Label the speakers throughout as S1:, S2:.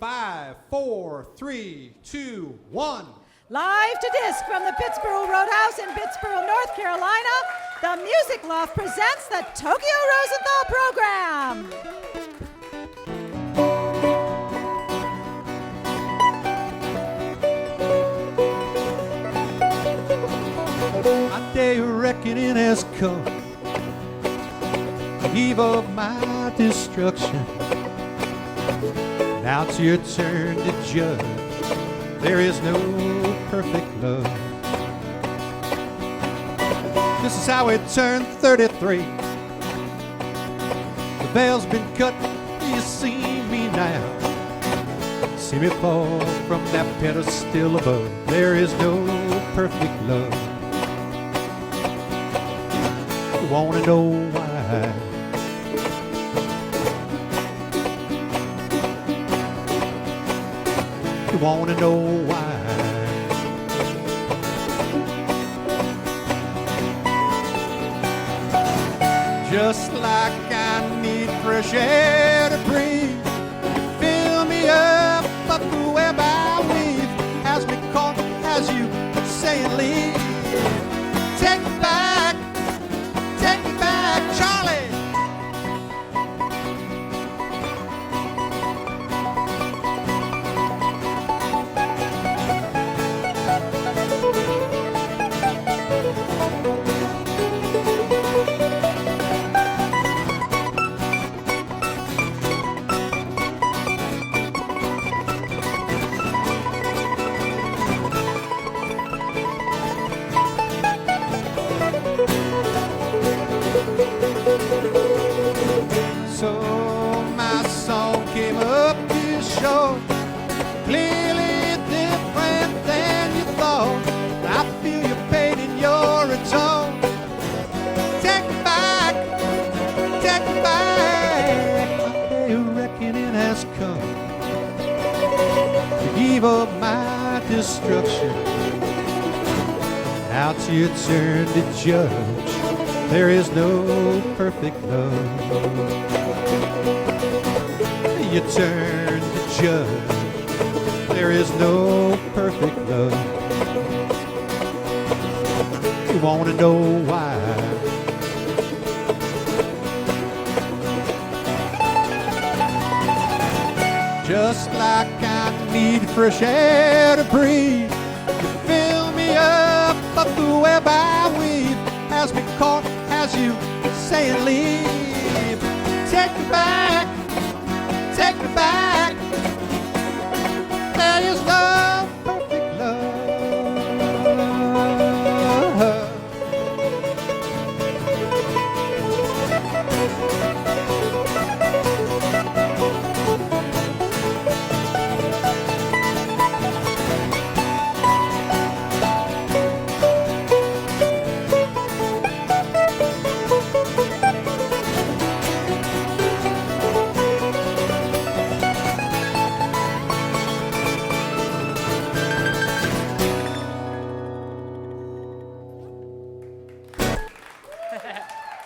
S1: 5, 4, 3, 2, 1.
S2: Live to disc from the Pittsboro Roadhouse in Pittsboro, North Carolina, the Music Loft presents the Tokyo Rosenthal program.
S1: My day of reckoning has come, the eve of my destruction. Now it's your turn to judge. There is no perfect love. This is how it turned 33. The veil's been cut, you see me now. See me fall from that pedestal above. There is no perfect love. You wanna know why? You wanna know why? Just like I need fresh air to breathe, fill me up the web I weave, has me caught as you say and leave. Take me back, Charlie. So my song came up to show clearly different than you thought. I feel your pain and your atone. Take me back, take me back. My day of reckoning has come, the eve of my destruction. Now it's your turn to judge. There is no perfect love. You turn to judge. There is no perfect love. You want to know why? Just like I need fresh air to breathe, you fill me up the web I weave, has me caught as you say and leave. Take me back, take me back. There is no perfect love.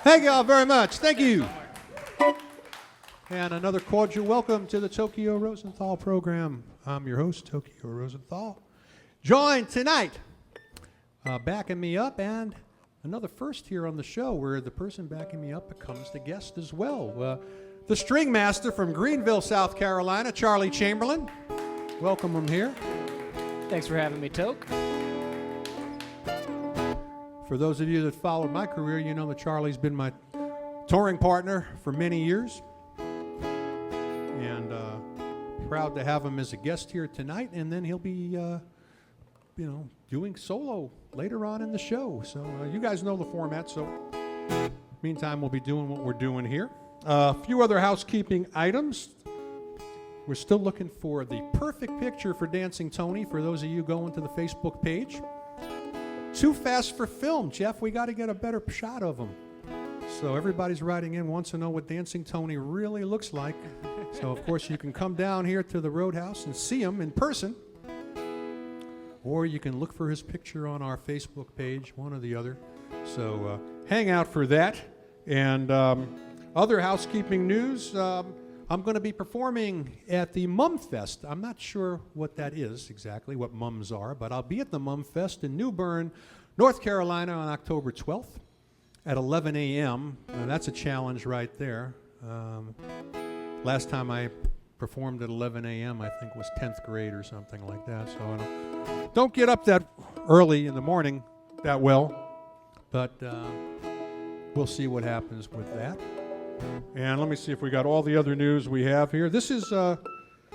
S1: Thank you all very much. Thank you. And another cordial welcome to the Tokyo Rosenthal program. I'm your host, Tokyo Rosenthal. Joined tonight, backing me up, and another first here on the show where the person backing me up becomes the guest as well. The string master from Greenville, South Carolina, Charlie Chamberlain. Welcome him here.
S3: Thanks for having me, Toke.
S1: For those of you that followed my career, you know that Charlie's been my touring partner for many years. And proud to have him as a guest here tonight. And then he'll be, doing solo later on in the show. So you guys know the format. So meantime, we'll be doing what we're doing here. A few other housekeeping items. We're still looking for the perfect picture for Dancing Tony, for those of you going to the Facebook page. Too fast for film, Jeff. We got to get a better shot of him. So everybody's writing in, wants to know what Dancing Tony really looks like. So, of course, you can come down here to the Roadhouse and see him in person. Or you can look for his picture on our Facebook page, one or the other. So hang out for that. And other housekeeping news, I'm going to be performing at the Mum Fest. I'm not sure what that is exactly, what mums are, but I'll be at the Mum Fest in New Bern, North Carolina on October 12th at 11 a.m. That's a challenge right there. Last time I performed at 11 a.m. I think was 10th grade or something like that. So I don't get up that early in the morning that well, but we'll see what happens with that. And let me see if we got all the other news we have here. This is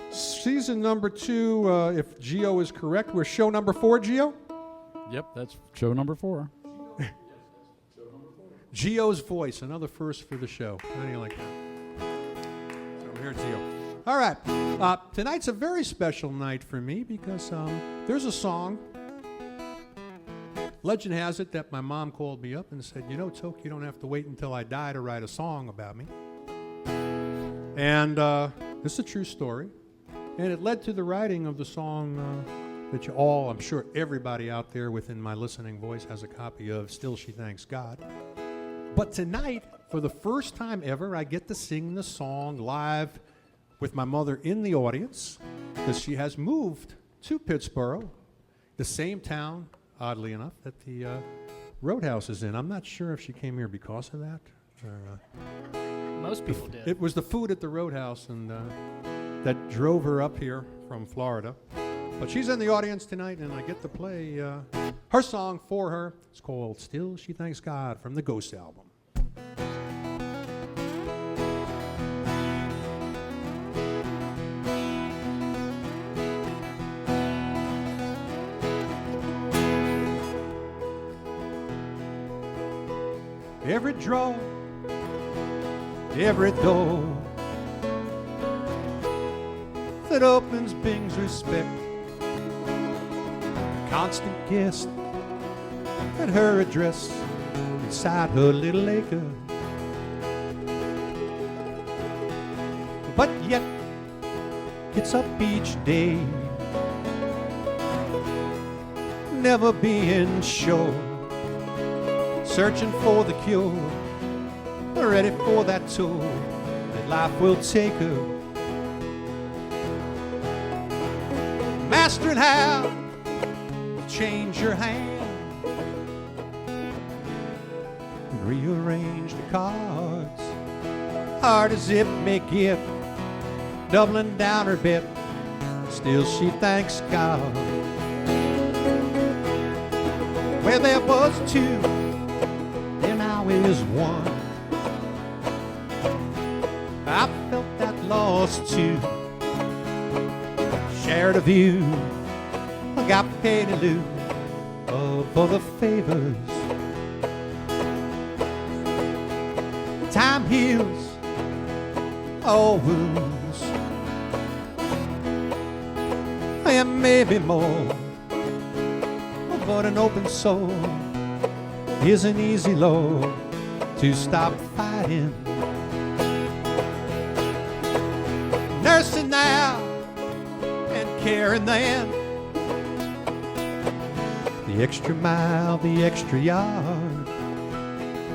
S1: season number 2. If Gio is correct, we're show number 4, Gio?
S4: Yep, that's show number 4.
S1: Gio's voice, another first for the show. How do you like that? So here's Gio. All right. Tonight's a very special night for me because there's a song. Legend has it that my mom called me up and said, you know, Toke, you don't have to wait until I die to write a song about me. And this is a true story. And it led to the writing of the song that you all, I'm sure everybody out there within my listening voice has a copy of, Still She Thanks God. But tonight, for the first time ever, I get to sing the song live with my mother in the audience because she has moved to Pittsburgh, the same town, oddly enough, that the Roadhouse is in. I'm not sure if she came here because of that.
S3: Most people did.
S1: It was the food at the Roadhouse and that drove her up here from Florida. But she's in the audience tonight, and I get to play her song for her. It's called Still She Thanks God from the Ghost album. Every drawer, every door that opens brings respect. A constant guest at her address inside her little acre. But yet gets up each day, never being sure, searching for the cure, ready for that tour that life will take her. Mastering how to change your hand and rearrange the cards. Hard as it may get, doubling down her bet, still she thanks God. Where there was two, there now is one. I felt that loss too. Shared a view, I got paid in lieu of other favors. Time heals all wounds, and maybe more. But an open soul isn't easy, Lord, to stop fighting. Nursing now and caring then, the extra mile, the extra yard,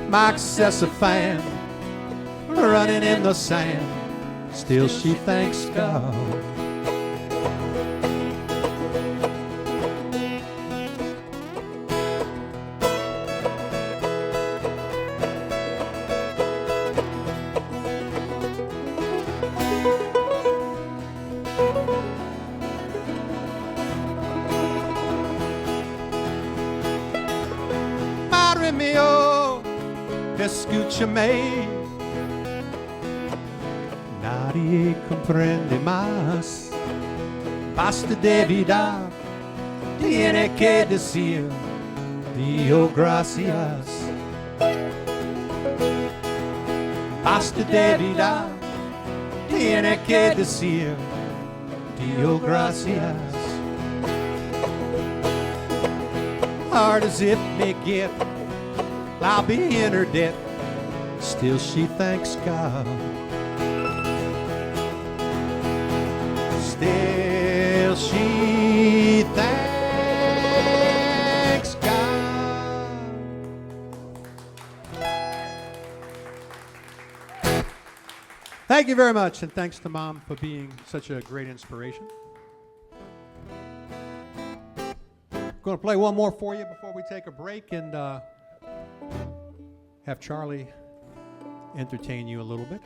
S1: my excessive fan running in the sand, still she thanks God. Madre mio, escúchame, nadie comprende más. Basta de vida, tiene que decir Dio gracias. Basta de vida, tiene que decir Dio gracias. Hard as it may get, I'll be in her debt, still she thanks God. Still she thanks God. Thank you very much, and thanks to Mom for being such a great inspiration. Going to play one more for you before we take a break and have Charlie entertain you a little bit.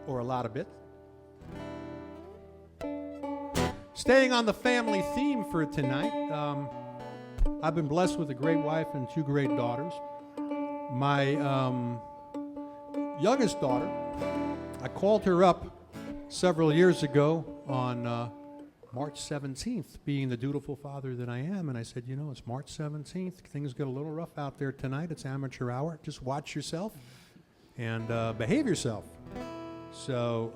S1: Or a lot of it. Staying on the family theme for tonight, I've been blessed with a great wife and 2 great daughters. My youngest daughter, I called her up several years ago on March 17th, being the dutiful father that I am, and I said, you know, it's March 17th. Things get a little rough out there tonight. It's amateur hour. Just watch yourself and behave yourself. So,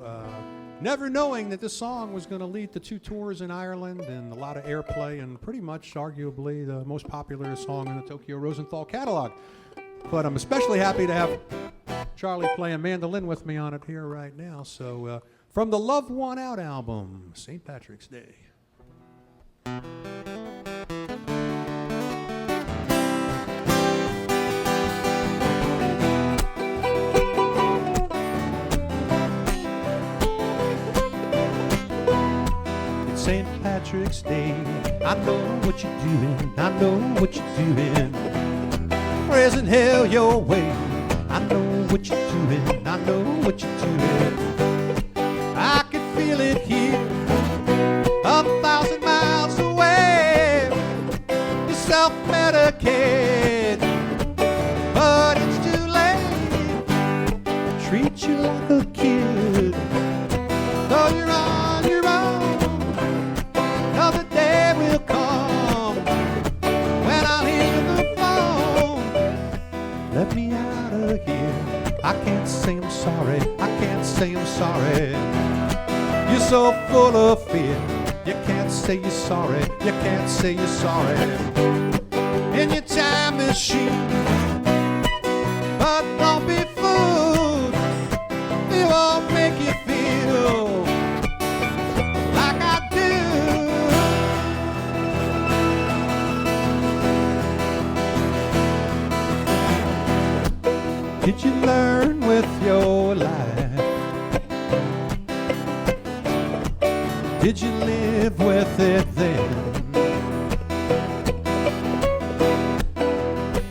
S1: never knowing that this song was going to lead to 2 tours in Ireland and a lot of airplay and pretty much arguably the most popular song in the Tokyo Rosenthal catalog. But I'm especially happy to have Charlie playing mandolin with me on it here right now. So, from the Love Won Out album, St. Patrick's Day. It's St. Patrick's Day. I know what you're doing. I know what you're doing. Raising hell your way. I know what you're doing. I know what you're doing. I can feel it here, 1,000 miles away. You self-medicate, but it's too late. Treat you like a kid, though you're on your own. Another day will come when I'll hear the phone. Let me out of here. I can't say I'm sorry. I can't say I'm sorry. You're so full of fear. You can't say you're sorry. You can't say you're sorry. In your time machine, but don't be fooled. It won't make you feel like I do. Did you learn with your life? Did you live with it then?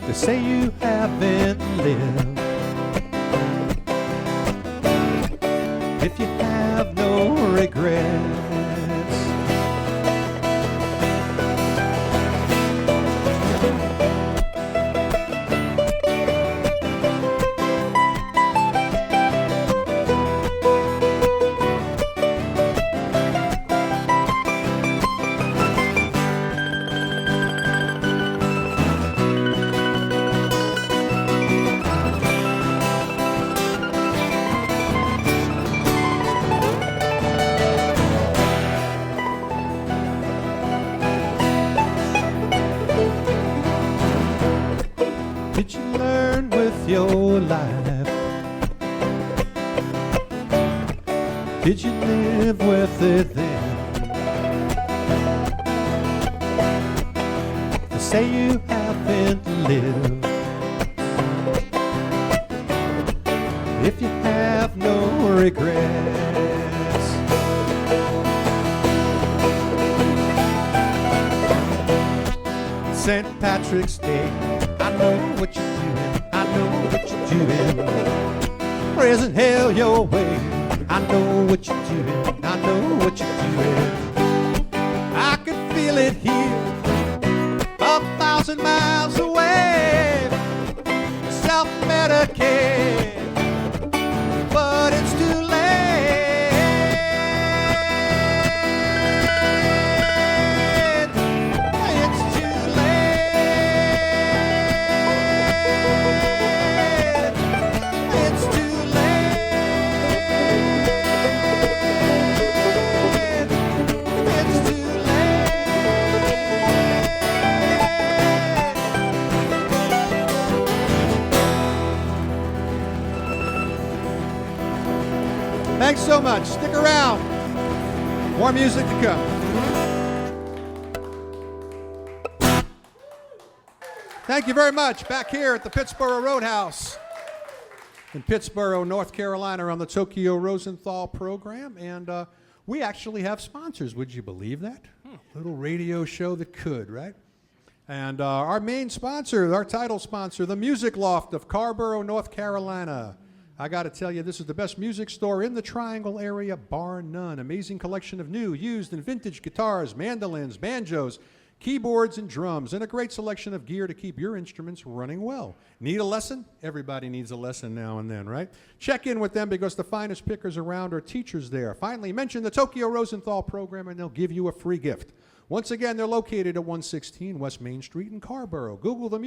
S1: To say you haven't lived, if you have no regrets. Did you learn with your life? Did you live with it then? To say you haven't lived, if you have no regrets. St. Patrick's Day, I know what you're doing, I know what you're doing. Raising hell your way, I know what you're doing, I know what you're doing. I can feel it here, 1,000 miles away. Self-medicate, but it's too late. It's too late. It's too late. It's too late. Thanks so much. Stick around. More music to come. Thank you very much. Back here at the Pittsburgh Roadhouse. in Pittsboro, North Carolina on the Tokyo Rosenthal program. And we actually have sponsors. Would you believe that? Little radio show that could, right? And our main sponsor, our title sponsor, the Music Loft of Carrboro, North Carolina. I got to tell you, this is the best music store in the Triangle area, bar none. Amazing collection of new, used, and vintage guitars, mandolins, banjos, keyboards, and drums, and a great selection of gear to keep your instruments running well. Need a lesson? Everybody needs a lesson now and then, right? Check in with them because the finest pickers around are teachers there. Finally, mention the Tokyo Rosenthal program and they'll give you a free gift. Once again, they're located at 116 West Main Street in Carrboro. Google the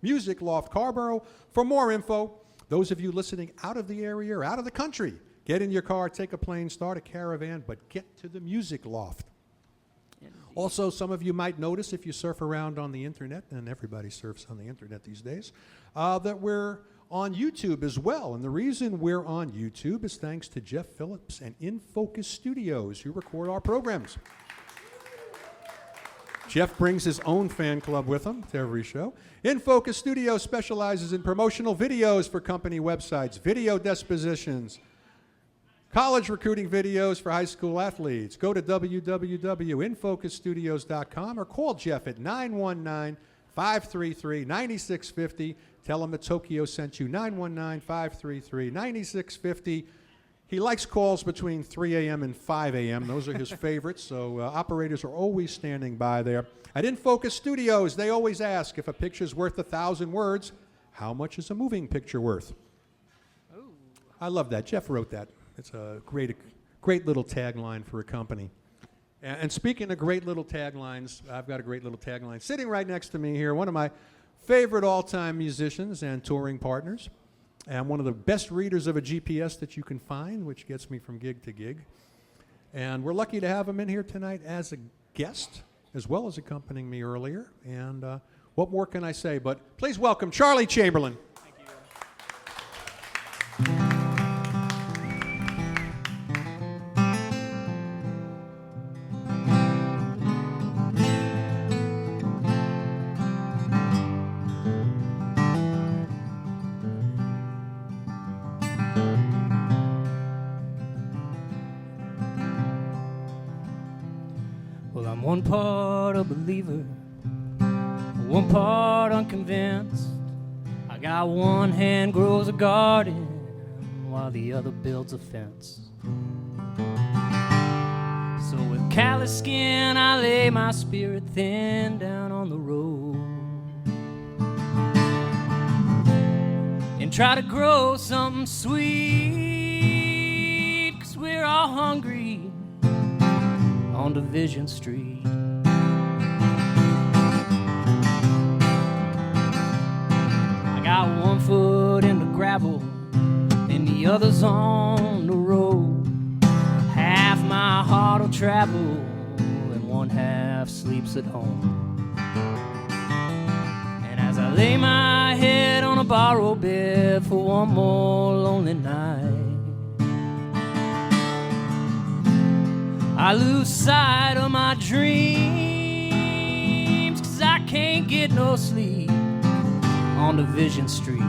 S1: Music Loft Carrboro for more info. Those of you listening out of the area or out of the country, get in your car, take a plane, start a caravan, but get to the Music Loft. Also, some of you might notice if you surf around on the internet, and everybody surfs on the internet these days, that we're on YouTube as well. And the reason we're on YouTube is thanks to Jeff Phillips and In Focus Studios, who record our programs. Jeff brings his own fan club with him to every show. In Focus Studios specializes in promotional videos for company websites, video dispositions, college recruiting videos for high school athletes. Go to www.infocusstudios.com or call Jeff at 919-533-9650. Tell him that Tokyo sent you, 919-533-9650. He likes calls between 3 a.m. and 5 a.m. Those are his favorites, so operators are always standing by there. At In Focus Studios, they always ask, if a picture's worth 1,000 words, how much is a moving picture worth? Ooh. I love that. Jeff wrote that. It's a great little tagline for a company. And speaking of great little taglines, I've got a great little tagline sitting right next to me here, one of my favorite all-time musicians and touring partners, and one of the best readers of a GPS that you can find, which gets me from gig to gig. And we're lucky to have him in here tonight as a guest, as well as accompanying me earlier. And what more can I say? But please welcome Charlie Chamberlain.
S3: Thank you. Well, I'm one part a believer, one part unconvinced. I got one hand grows a garden while the other builds a fence. So with callous skin I lay my spirit thin down on the road and try to grow something sweet, 'cause we're all hungry on Division Street. I got one foot in the gravel and the other's on the road. Half my heart will travel and one half sleeps at home. And as I lay my head on a borrowed bed for one more lonely night, I lose sight of my dreams, 'cause I can't get no sleep on Division Street.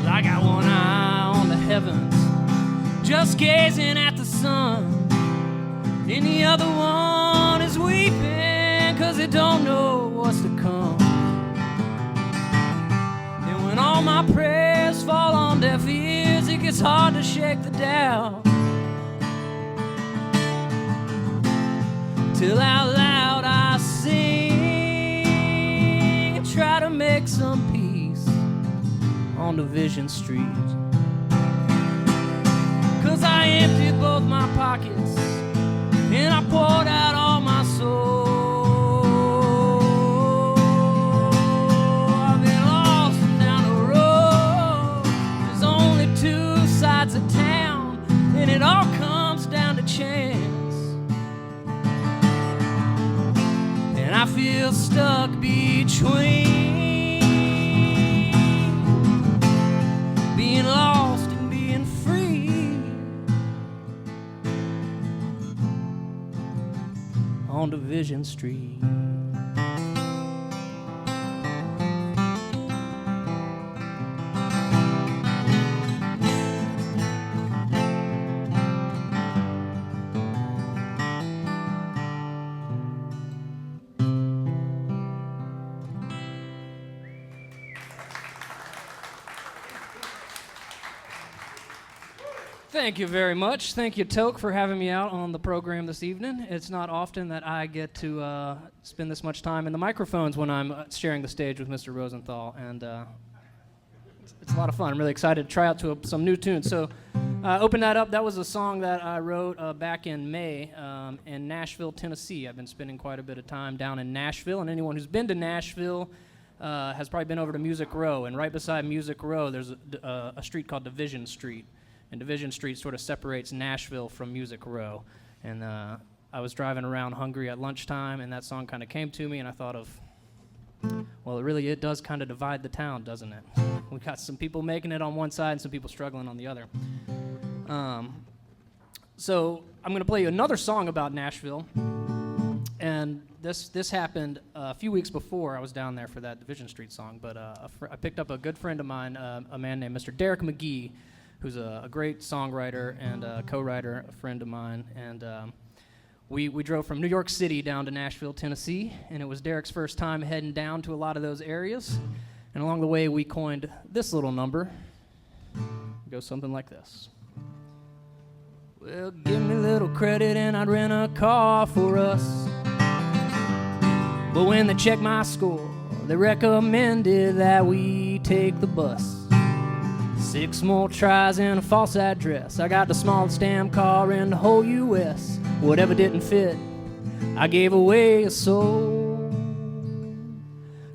S3: I got one eye on the heavens, just gazing at the sun, and the other one is weeping 'cause it don't know what's to come. And when all my prayers fall on deaf ears, it gets hard to shake the doubt, till out loud I sing and try to make some peace on Division Street. 'Cause I emptied both my pockets and I poured out all my soul. between being lost and being free on Division Street. Thank you very much. Thank you, Toke, for having me out on the program this evening. It's not often that I get to spend this much time in the microphones when I'm sharing the stage with Mr. Rosenthal, and it's a lot of fun. I'm really excited to try out to some new tunes. So open that up. That was a song that I wrote back in May in Nashville, Tennessee. I've been spending quite a bit of time down in Nashville, and anyone who's been to Nashville has probably been over to Music Row, and right beside Music Row there's a street called Division Street. And Division Street sort of separates Nashville from Music Row. And I was driving around hungry at lunchtime, and that song kind of came to me, and I thought of, well, it does kind of divide the town, doesn't it? We got some people making it on one side and some people struggling on the other. So I'm going to play you another song about Nashville. And this happened a few weeks before I was down there for that Division Street song. But I picked up a good friend of mine, a man named Mr. Derek McGee, who's a great songwriter and a co-writer, a friend of mine. And we drove from New York City down to Nashville, Tennessee, and it was Derek's first time heading down to a lot of those areas. And along the way, we coined this little number. It goes something like this. Well, give me a little credit and I'd rent a car for us. But when they checked my score, they recommended that we take the bus. 6 more tries and a false address. I got the smallest damn car in the whole U.S. Whatever didn't fit, I gave away a soul.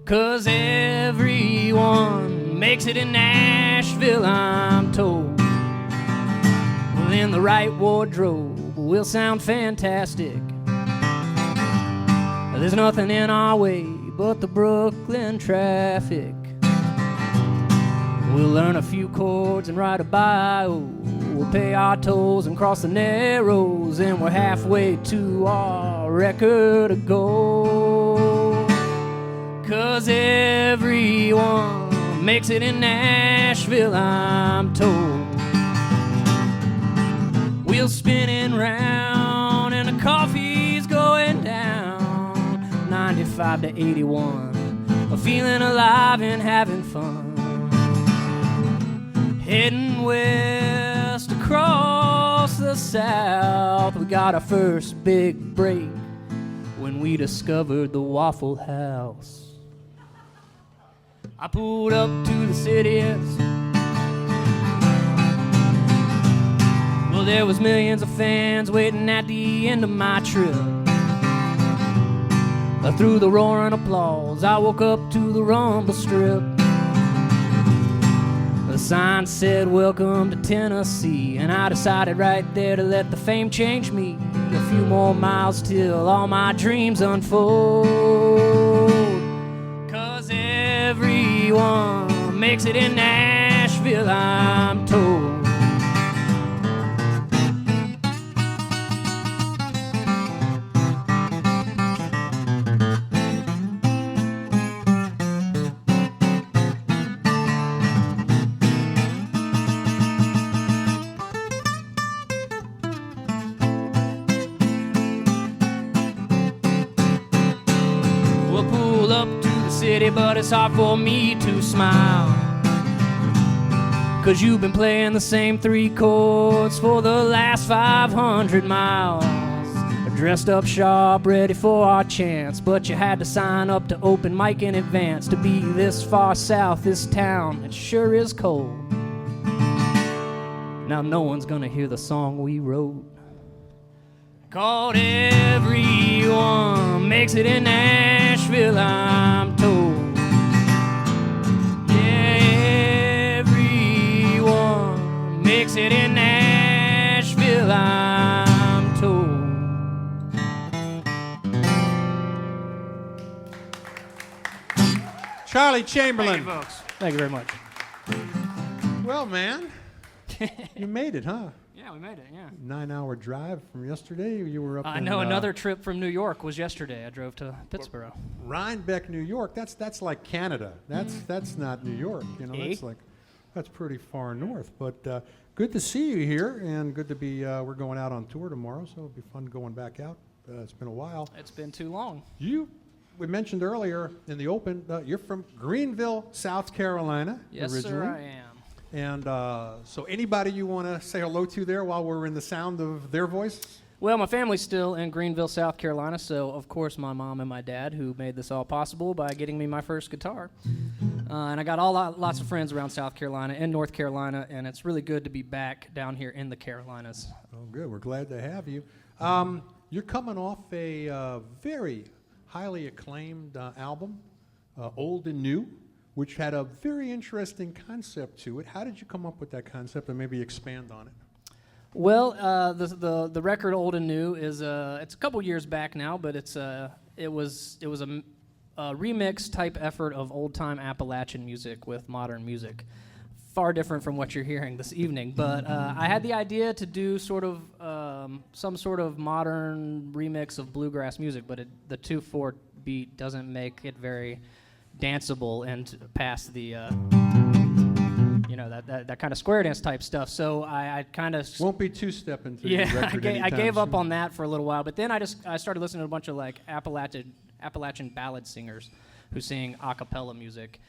S3: 'Cause everyone makes it in Nashville, I'm told. Well, in the right wardrobe, we'll sound fantastic. There's nothing in our way but the Brooklyn traffic. We'll learn a few chords and write a bio. We'll pay our tolls and cross the Narrows, and we're halfway to our record of gold. 'Cause everyone makes it in Nashville, I'm told. Wheels spinning round and the coffee's going down. 95 to 81, feeling alive and having fun. Heading west across the South, we got our first big break when we discovered the Waffle House. I pulled up to the city. Well, there was millions of fans waiting at the end of my trip. Through the roaring applause, I woke up to the rumble strip. The sign said, "Welcome to Tennessee," and I decided right there to let the fame change me. A few more miles till all my dreams unfold. 'Cause everyone makes it in Nashville, I'm told. But it's hard for me to smile, 'cause you've been playing the same 3 chords for the last 500 miles. Dressed up sharp, ready for our chance, but you had to sign up to open mic in advance. To be this far south, this town, it sure is cold. Now no one's gonna hear the song we wrote, called "Everyone Makes It in Nashville," I'm told. Yeah, everyone makes it in Nashville, I'm told.
S1: Charlie Chamberlain.
S3: Thank you, folks. Thank you very much.
S1: Well, man, you made it, huh?
S3: Yeah, we made it, yeah.
S1: 9-hour drive from yesterday. You were up
S3: I
S1: in,
S3: know another trip from New York was yesterday. I drove to Pittsburgh.
S1: Rhinebeck, New York. That's like Canada. That's not New York. You know, that's pretty far north. But good to see you here, and good to be. We're going out on tour tomorrow, so it'll be fun going back out. It's been a while.
S3: It's been too long.
S1: We mentioned earlier in the open, you're from Greenville, South Carolina.
S3: Yes,
S1: originally.
S3: sir, I am.
S1: And so anybody you want to say hello to there while we're in the sound of their voice?
S3: Well, my family's still in Greenville, South Carolina, so of course my mom and my dad who made this all possible by getting me my first guitar. And I got lots of friends around South Carolina and North Carolina, and it's really good to be back down here in the Carolinas.
S1: Oh, good. We're glad to have you. You're coming off a very highly acclaimed album, Old and New, which had a very interesting concept to it. How did you come up with that concept, and maybe expand on it?
S3: Well, the record Old and New is it's a couple years back now, but it was a remix type effort of old time Appalachian music with modern music. Far different from what you're hearing this evening, but I had the idea to do sort of some sort of modern remix of bluegrass music, but the 2/4 beat doesn't make it very danceable and past the that kind of square dance type stuff. So I kind of
S1: won't be two-step into the
S3: yeah.
S1: record
S3: I gave
S1: soon.
S3: up on that for a little while, but then I started listening to a bunch of like Appalachian ballad singers who sing a cappella music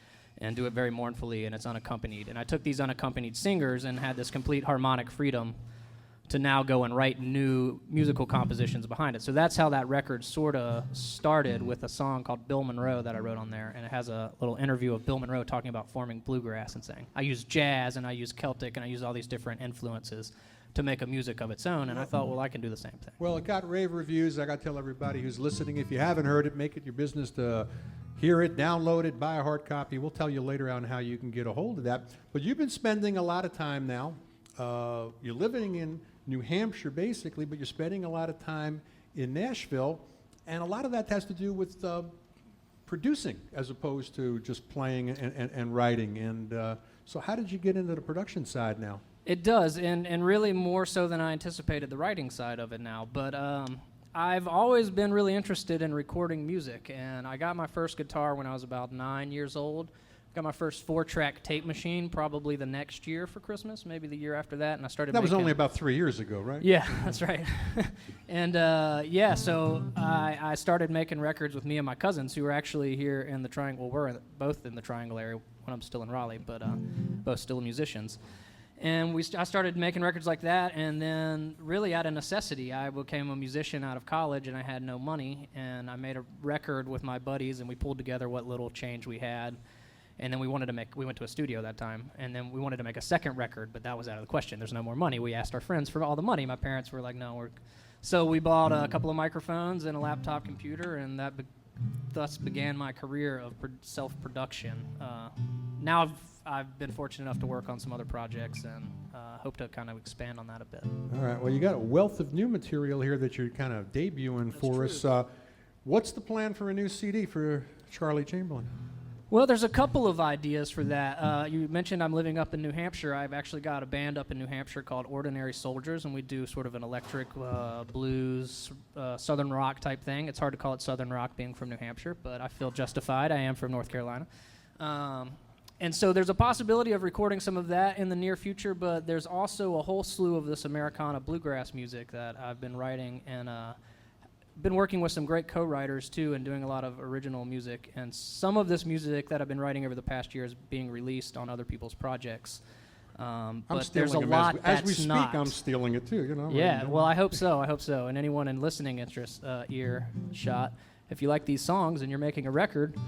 S3: and do it very mournfully, and it's unaccompanied. And I took these unaccompanied singers and had this complete harmonic freedom to now go and write new musical compositions behind it. So that's how that record sort of started, with a song called Bill Monroe that I wrote on there, and it has a little interview of Bill Monroe talking about forming bluegrass and saying, I use jazz and I use Celtic and I use all these different influences to make a music of its own, and I thought, well, I can do the same thing.
S1: Well, it got rave reviews. I got to tell everybody who's listening, if you haven't heard it, make it your business to hear it, download it, buy a hard copy. We'll tell you later on how you can get a hold of that. But you've been spending a lot of time now. You're living in New Hampshire, basically, but you're spending a lot of time in Nashville, and a lot of that has to do with producing as opposed to just playing and writing. And so how did you get into the production side now?
S3: It does, and really more so than I anticipated the writing side of it now. But I've always been really interested in recording music, and I got my first guitar when I was about 9 years old. Got my first 4-track tape machine probably the next year for Christmas, maybe the year after that, and I started
S1: That was only about 3 years ago, right?
S3: Yeah, that's right. And so I started making records with me and my cousins, who were actually here in the Triangle. We're both in the Triangle area when I'm still in Raleigh, but both still musicians. And I started making records like that, and then really out of necessity, I became a musician out of college, and I had no money, and I made a record with my buddies, and we pulled together what little change we had. And then we went to a studio that time, and then we wanted to make a second record, but that was out of the question. There's no more money. We asked our friends for all the money. My parents were like, no. So we bought a couple of microphones and a laptop computer, and that thus began my career of self-production. Now I've been fortunate enough to work on some other projects, and hope to kind of expand on that a bit.
S1: All right. Well, you got a wealth of new material here that you're kind of debuting for us. What's the plan for a new CD for Charlie Chamberlain?
S3: Well, there's a couple of ideas for that. You mentioned I'm living up in New Hampshire. I've actually got a band up in New Hampshire called Ordinary Soldiers, and we do sort of an electric blues, southern rock type thing. It's hard to call it southern rock being from New Hampshire, but I feel justified. I am from North Carolina. And so there's a possibility of recording some of that in the near future, but there's also a whole slew of this Americana bluegrass music that I've been writing, and been working with some great co-writers too, and doing a lot of original music. And some of this music that I've been writing over the past year is being released on other people's projects. But there's a lot
S1: as we
S3: that's
S1: speak.
S3: not.
S1: I'm stealing it too. You know.
S3: Yeah. Well, I hope so. And anyone in listening interest, earshot, if you like these songs and you're making a record,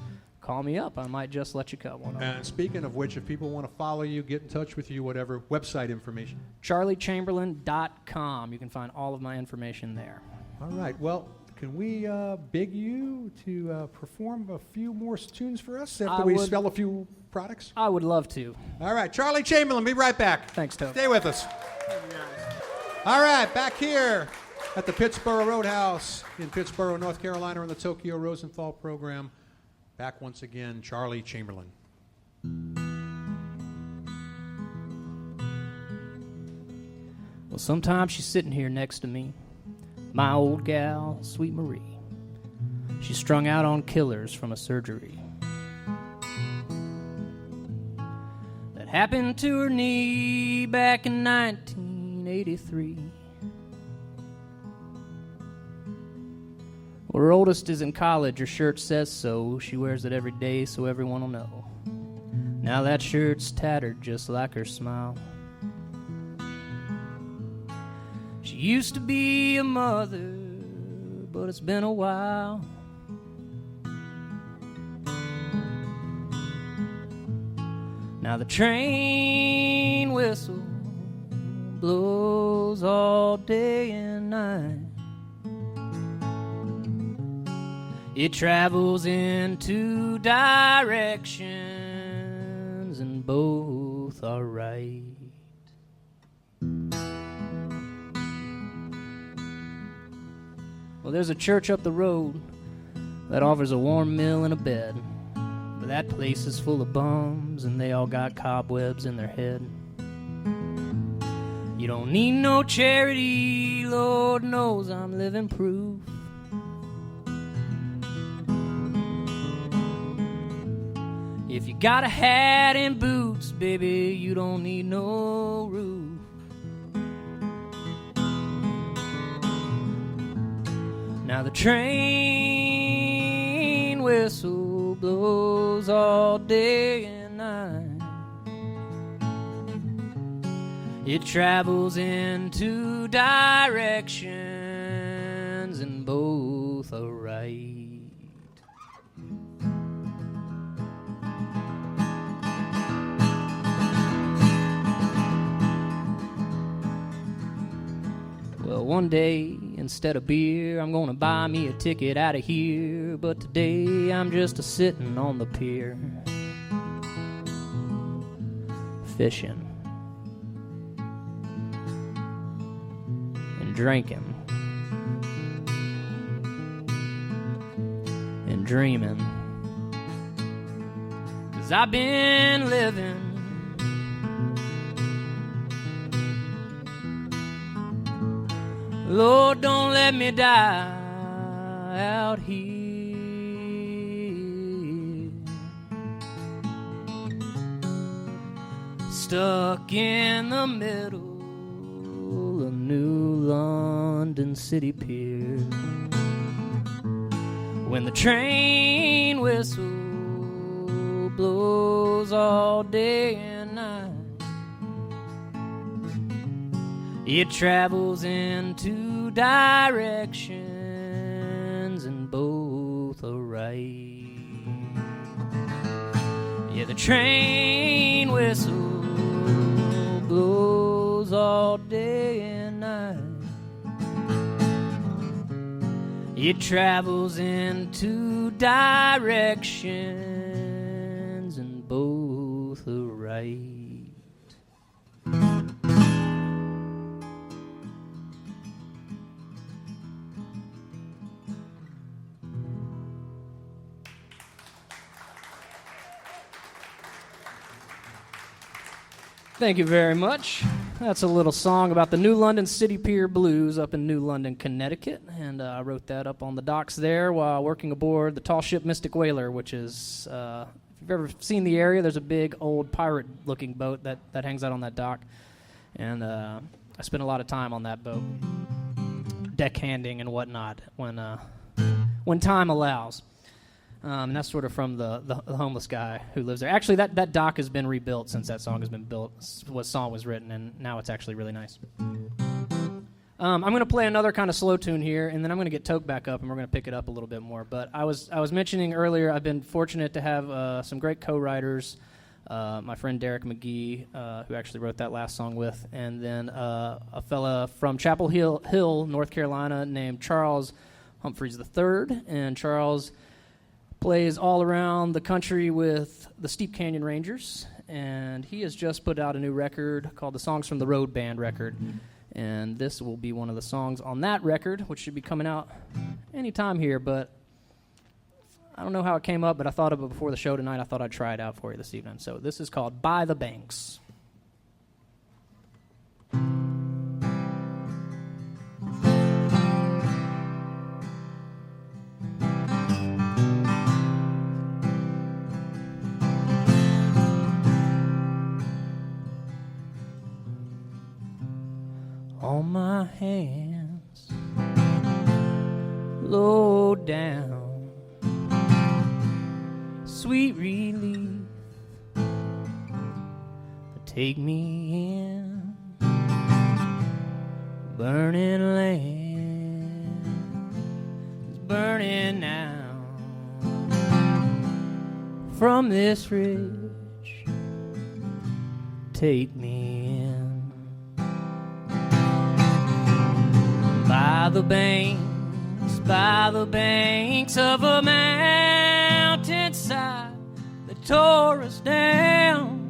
S3: call me up. I might just let you cut one on.
S1: And speaking of which, if people want to follow you, get in touch with you, whatever, website information.
S3: CharlieChamberlain.com. You can find all of my information there.
S1: All right. Well, can we beg you to perform a few more tunes for us after we sell a few products?
S3: I would love to.
S1: All right. Charlie Chamberlain, be right back.
S3: Thanks, Toby.
S1: Stay with us. All right. Back here at the Pittsburgh Roadhouse in Pittsburgh, North Carolina on the Tokyo Rosenthal program. Back once again, Charlie Chamberlain.
S3: Well, sometimes she's sitting here next to me, my old gal, Sweet Marie. She's strung out on killers from a surgery that happened to her knee back in 1983. Well, her oldest is in college, her shirt says so. She wears it every day so everyone will know. Now that shirt's tattered just like her smile. She used to be a mother, but it's been a while. Now the train whistle blows all day and night. It travels in two directions and both are right. Well, there's a church up the road that offers a warm meal and a bed. But that place is full of bums and they all got cobwebs in their head. You don't need no charity, Lord knows I'm living proof. If you got a hat and boots, baby, you don't need no roof. Now the train whistle blows all day and night. It travels in two directions and both are right. Well, one day, instead of beer, I'm gonna buy me a ticket out of here. But today, I'm just a-sitting on the pier, fishing and drinking and dreaming. 'Cause I've been living Lord, don't let me die out here. Stuck in the middle of New London City Pier. When the train whistle blows all day and night, it travels in two directions and both are right. Yeah, the train whistle blows all day and night. It travels in two directions and both are right. Thank you very much. That's a little song about the New London City Pier Blues up in New London, Connecticut. And I wrote that up on the docks there while working aboard the tall ship Mystic Whaler, which is, if you've ever seen the area, there's a big old pirate-looking boat that hangs out on that dock. And I spent a lot of time on that boat, deckhanding and whatnot, when time allows. And that's sort of from the homeless guy who lives there. Actually, that dock has been rebuilt since that song has been built. What song was written, and now it's actually really nice. I'm going to play another kind of slow tune here, and then I'm going to get Toke back up, and we're going to pick it up a little bit more. But I was mentioning earlier, I've been fortunate to have some great co-writers. My friend Derek McGee, who actually wrote that last song with, and then a fella from Chapel Hill, North Carolina, named Charles Humphreys III, and Charles plays all around the country with the Steep Canyon Rangers, and he has just put out a new record called the Songs from the Road Band record, and this will be one of the songs on that record, which should be coming out anytime here, but I don't know how it came up, but I thought of it before the show tonight. I thought I'd try it out for you this evening. So this is called By the Banks. On my hands, low down, sweet relief, take me in, burning land is burning now, from this ridge, take me in. By the banks of a mountainside that tore us down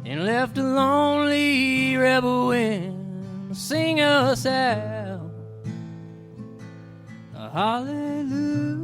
S3: and left a lonely rebel wind to sing us out a hallelujah.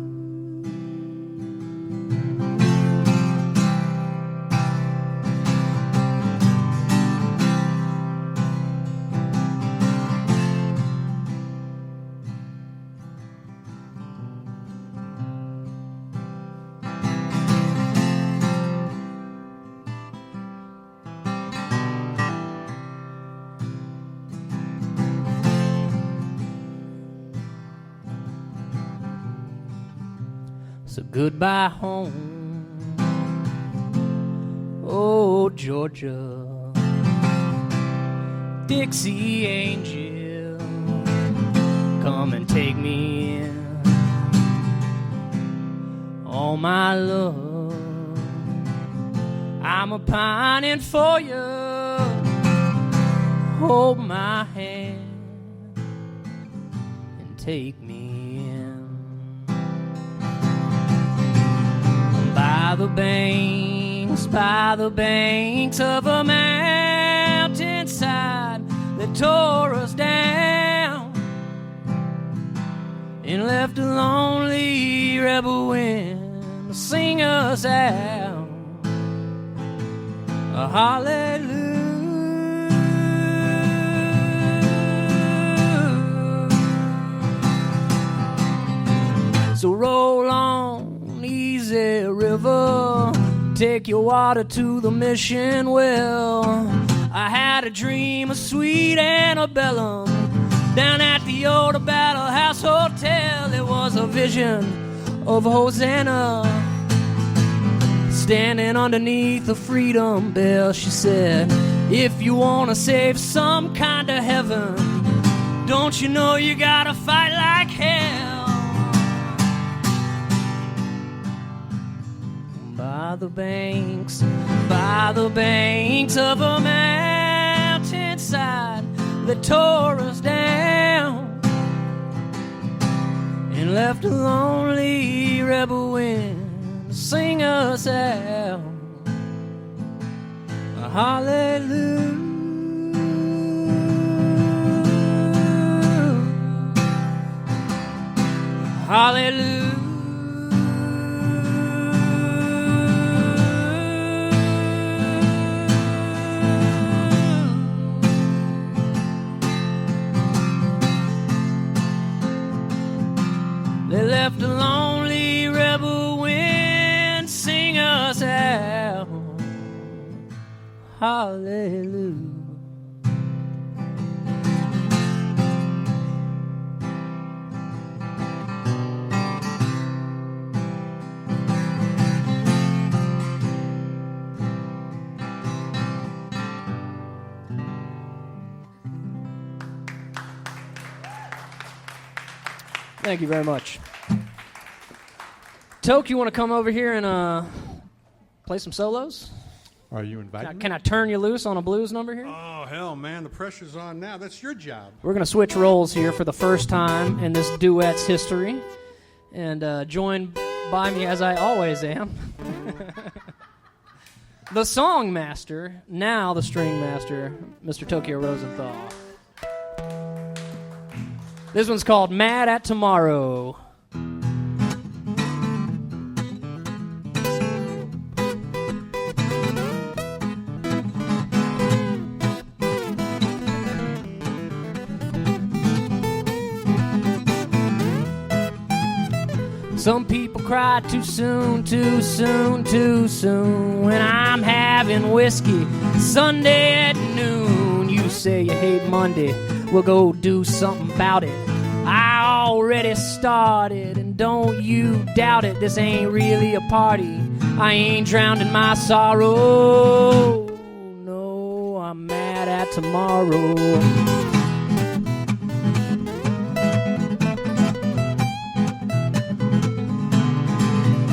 S3: So goodbye home, oh Georgia, Dixie angel, come and take me in. Oh my love, I'm a pining for you, hold my hand and take me in. By the banks of a mountainside that tore us down and left a lonely rebel wind to sing us out a hallelujah. So roll on, easy river, take your water to the mission well. I had a dream of sweet antebellum down at the old Battle House Hotel. It was a vision of Hosanna standing underneath the freedom bell. She said, if you want to save some kind of heaven, don't you know you gotta fight like hell? By the banks of a mountainside that tore us down and left a lonely rebel wind to sing us out a hallelujah. Hallelujah. They left a lonely rebel wind sing us out. Hallelujah. Thank you very much. Toke, you want to come over here and play some solos?
S1: Are you invited?
S3: Can I turn you loose on a blues number here?
S1: Oh, hell, man, the pressure's on now. That's your job.
S3: We're going to switch roles here for the first time in this duet's history. And joined by me, as I always am, the song master, now the string master, Mr. Tokyo Rosenthal. This one's called Mad at Tomorrow. Some people cry too soon, too soon, too soon. When I'm having whiskey Sunday at noon, you say you hate Monday, we'll go do something about it. I already started, and don't you doubt it, this ain't really a party. I ain't drowned in my sorrow. No, I'm mad at tomorrow.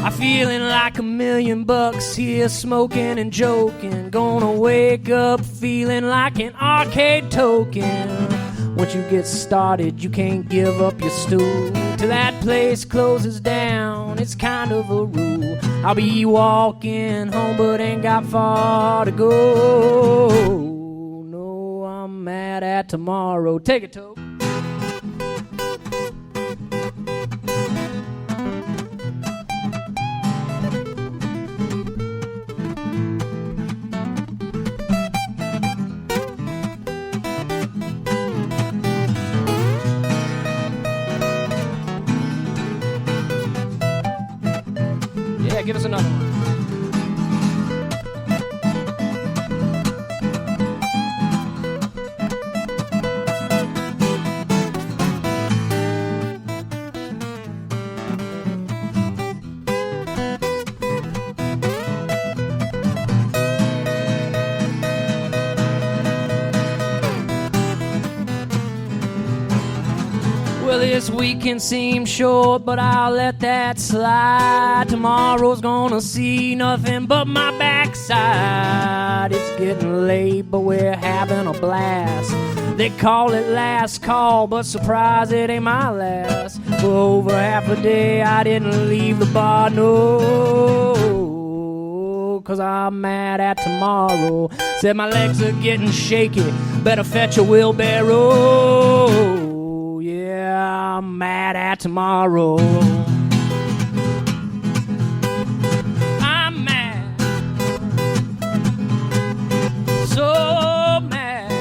S3: I'm feeling like $1,000,000 here, smoking and joking. Gonna wake up feeling like an arcade token. Once you get started, you can't give up your stool till that place closes down. It's kind of a rule. I'll be walking home, but ain't got far to go. No, I'm mad at tomorrow. Take it, Toke. Give us another one. Well, this week can seem short, but I'll let that slide. Tomorrow's gonna see nothing but my backside. It's getting late, but we're having a blast. They call it last call, but surprise, it ain't my last. For over half a day, I didn't leave the bar, no. 'Cause I'm mad at tomorrow. Said my legs are getting shaky, better fetch a wheelbarrow. Yeah, I'm mad at tomorrow. I'm mad, so mad.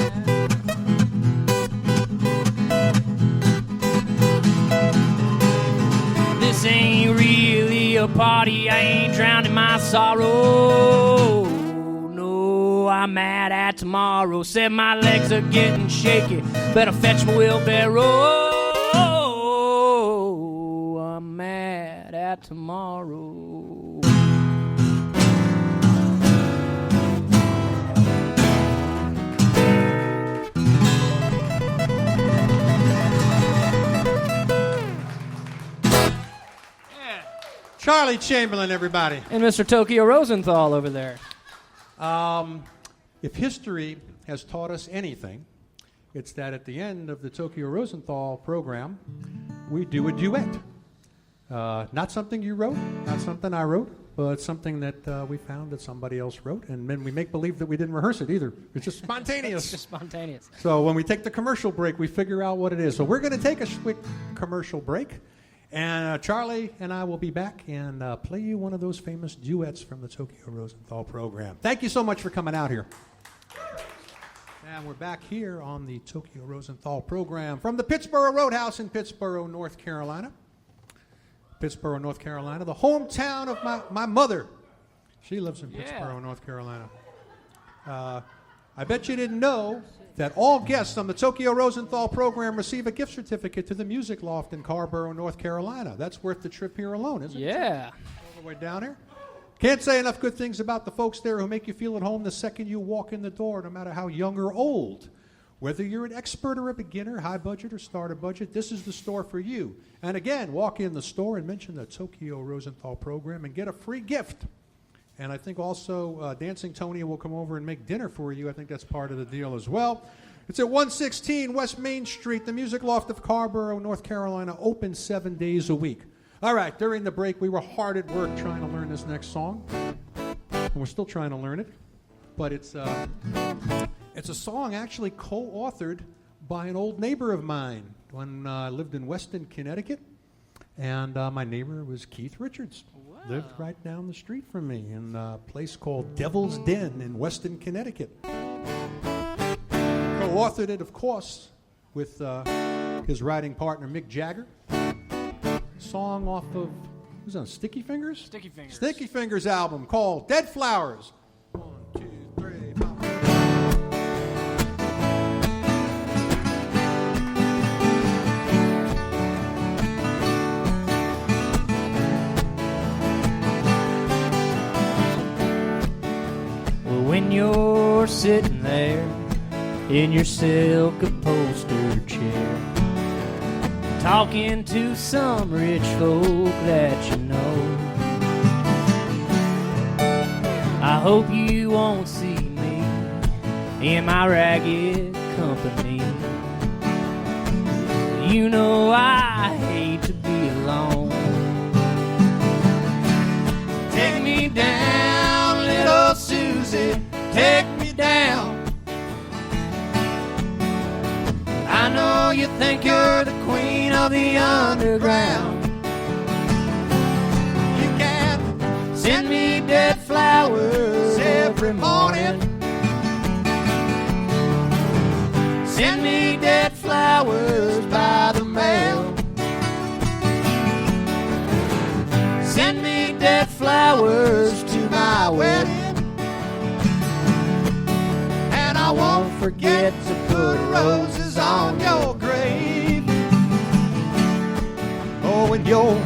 S3: This ain't really a party, I ain't drowned in my sorrow. No, I'm mad at tomorrow. Said my legs are getting shaky, better fetch my wheelbarrow. I'm mad at tomorrow.
S1: Charlie Chamberlain, everybody.
S3: And Mr. Tokyo Rosenthal over there.
S1: If history has taught us anything, it's that at the end of the Tokyo Rosenthal program, we do a duet. Not something you wrote, not something I wrote, but something that we found that somebody else wrote, and then we make believe that we didn't rehearse it either. It's just spontaneous.
S3: It's just spontaneous.
S1: So when we take the commercial break, we figure out what it is. So we're going to take a quick commercial break, and Charlie and I will be back and play you one of those famous duets from the Tokyo Rosenthal program. Thank you so much for coming out here. And we're back here on the Tokyo Rosenthal program from the Pittsboro Roadhouse in Pittsboro, North Carolina. Pittsboro, North Carolina, the hometown of my mother. She lives in Pittsboro, North Carolina. I bet you didn't know that all guests on the Tokyo Rosenthal program receive a gift certificate to the Music Loft in Carborough, North Carolina. That's worth the trip here alone, isn't it?
S3: Yeah.
S1: All the way down here. Can't say enough good things about the folks there who make you feel at home the second you walk in the door, no matter how young or old. Whether you're an expert or a beginner, high budget or starter budget, this is the store for you. And again, walk in the store and mention the Tokyo Rosenthal program and get a free gift. And I think also Dancing Tony will come over and make dinner for you. I think that's part of the deal as well. It's at 116 West Main Street, the Music Loft of Carborough, North Carolina, open 7 days a week. All right, during the break, we were hard at work trying to learn this next song. And we're still trying to learn it. But it's a song actually co-authored by an old neighbor of mine when I lived in Weston, Connecticut. And my neighbor was Keith Richards.
S3: Wow.
S1: Lived right down the street from me in a place called Devil's Den in Weston, Connecticut. Co-authored it, of course, with his writing partner, Mick Jagger. Song off of Who's on Sticky Fingers?
S3: Sticky Fingers.
S1: Sticky Fingers album called Dead Flowers. 1, 2, 3, 4.
S3: Well, when you're sitting there in your silk upholstered chair, talking to some rich folk that you know, I hope you won't see me in my ragged company. You know I hate to be alone. Take me down, little Susie, take me down. I know you think you're the queen of the underground. You can send me dead flowers every morning. Send me dead flowers by the mail. Send me dead flowers to my wedding. And I won't forget to put roses on your grave.
S1: Oh, when you're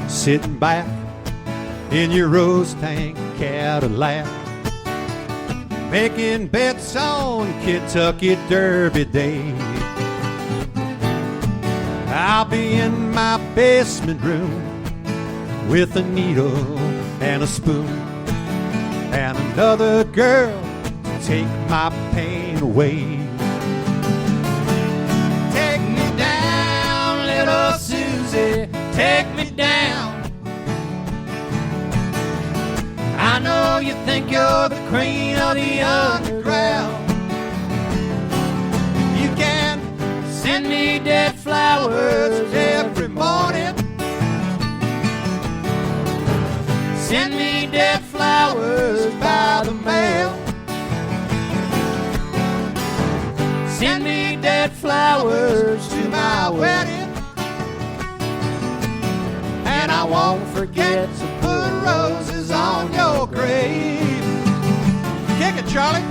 S1: sitting back in your rose tank Cadillac, making bets on Kentucky Derby Day, I'll be in my basement room with a needle and a spoon and another girl to take my pain away.
S3: Take me down, little Susie, take me down. I know you think you're the queen of the underground. You can send me dead flowers every morning. Send me dead flowers by the mail. Send me dead flowers to my wedding. And I won't forget to put roses on your grave.
S1: Kick it, Charlie.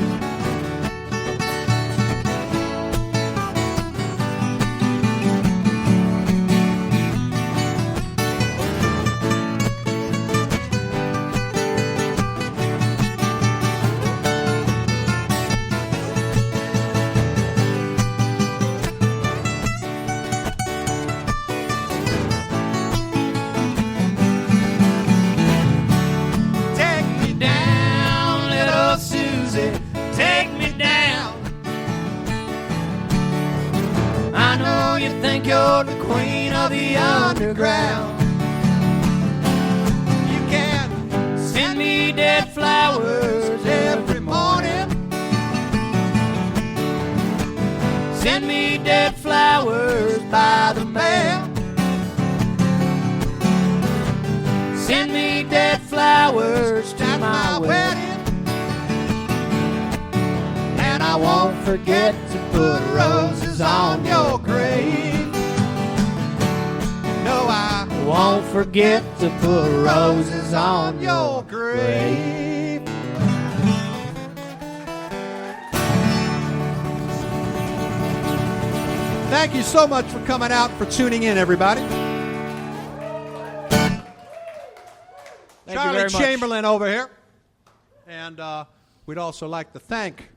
S3: Take me down. I know you think you're the queen of the underground. You can send me dead flowers every morning. Send me dead flowers by the mail. Send me dead flowers to my wedding. And I won't forget to put roses on your grave. No, I won't forget to put roses on your grave.
S1: Thank you so much for coming out, for tuning in, everybody. Charlie Chamberlain over here. And we'd also like to thank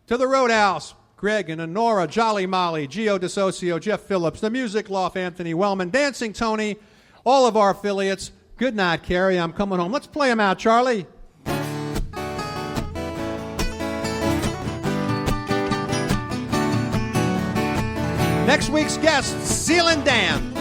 S1: to the Roadhouse, Greg and Honora, Jolly Molly, Gio DeSocio, Jeff Phillips, the Music Loft, Anthony Wellman, Dancing Tony, all of our affiliates. Good night, Carrie. I'm coming home. Let's play them out, Charlie. Next week's guest, Seal and Dan.